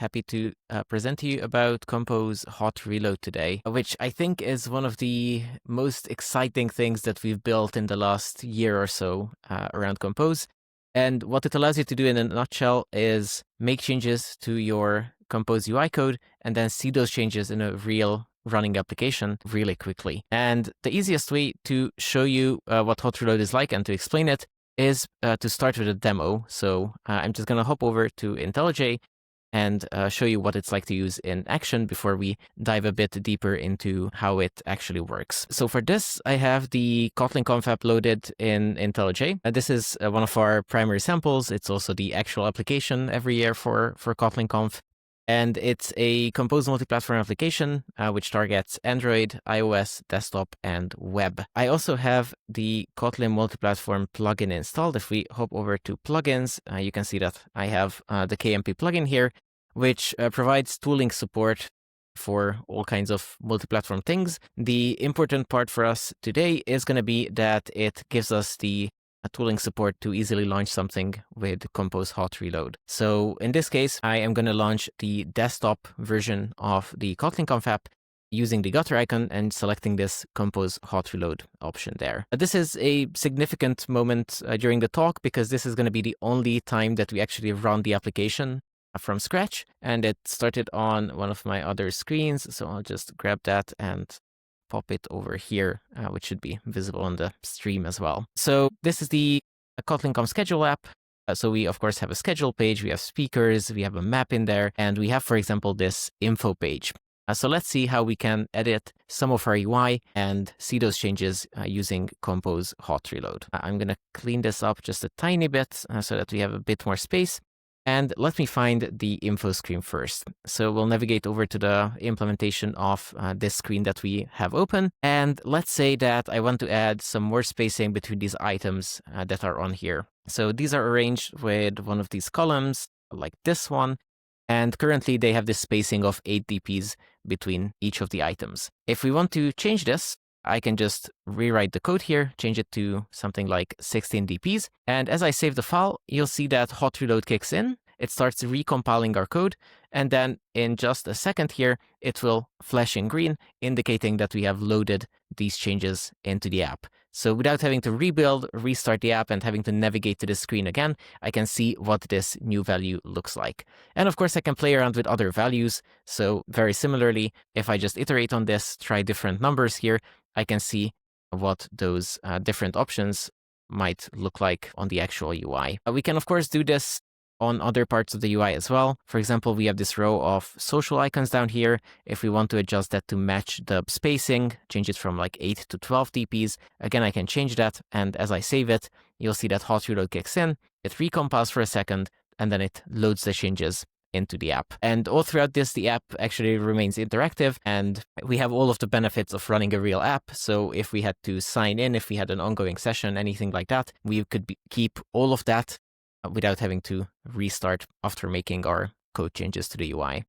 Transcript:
happy to present to you about Compose Hot Reload today, which I think is one of the most exciting things that we've built in the last year or so around Compose. And what it allows you to do in a nutshell is make changes to your Compose UI code and then see those changes in a real running application really quickly. And the easiest way to show you what Hot Reload is like and to explain it is to start with a demo. So I'm just going to hop over to IntelliJ and show you what it's like to use in action before we dive a bit deeper into how it actually works. So for this, I have the Kotlin Conf app loaded in IntelliJ. This is one of our primary samples. It's also the actual application every year for Kotlin Conf. And it's a Compose multi-platform application which targets Android, iOS, desktop, and web. I also have the Kotlin multi-platform plugin installed. If we hop over to plugins, you can see that I have the KMP plugin here, which provides tooling support for all kinds of multi-platform things. The important part for us today is going to be that it gives us the tooling support to easily launch something with Compose Hot Reload. So in this case, I am going to launch the desktop version of the Kotlin Conf app using the gutter icon and selecting this Compose Hot Reload option there. This is a significant moment during the talk because this is going to be the only time that we actually run the application from scratch. And it started on one of my other screens. So I'll just grab that and pop it over here, which should be visible on the stream as well. So this is the Kotlin Conf schedule app. So we, of course, have a schedule page, we have speakers, we have a map in there, and we have, for example, this info page. So let's see how we can edit some of our UI and see those changes using Compose Hot Reload. I'm going to clean this up just a tiny bit so that we have a bit more space. And let me find the info screen first. So we'll navigate over to the implementation of this screen that we have open. And let's say that I want to add some more spacing between these items that are on here. So these are arranged with one of these columns, like this one. And currently they have this spacing of 8 dps between each of the items. If we want to change this, I can just rewrite the code here, change it to something like 16 dps. And as I save the file, you'll see that Hot Reload kicks in. It starts recompiling our code. And then in just a second here, it will flash in green, indicating that we have loaded these changes into the app. So without having to rebuild, restart the app, and having to navigate to the screen again, I can see what this new value looks like. And of course, I can play around with other values. So very similarly, if I just iterate on this, try different numbers here, I can see what those different options might look like on the actual UI. We can, of course, do this on other parts of the UI as well. For example, we have this row of social icons down here. If we want to adjust that to match the spacing, change it from like 8 to 12 dps, again, I can change that. And as I save it, you'll see that Hot Reload kicks in, it recompiles for a second, and then it loads the changes into the app. And all throughout this, the app actually remains interactive, and we have all of the benefits of running a real app. So if we had to sign in, if we had an ongoing session, anything like that, we could keep all of that without having to restart after making our code changes to the UI.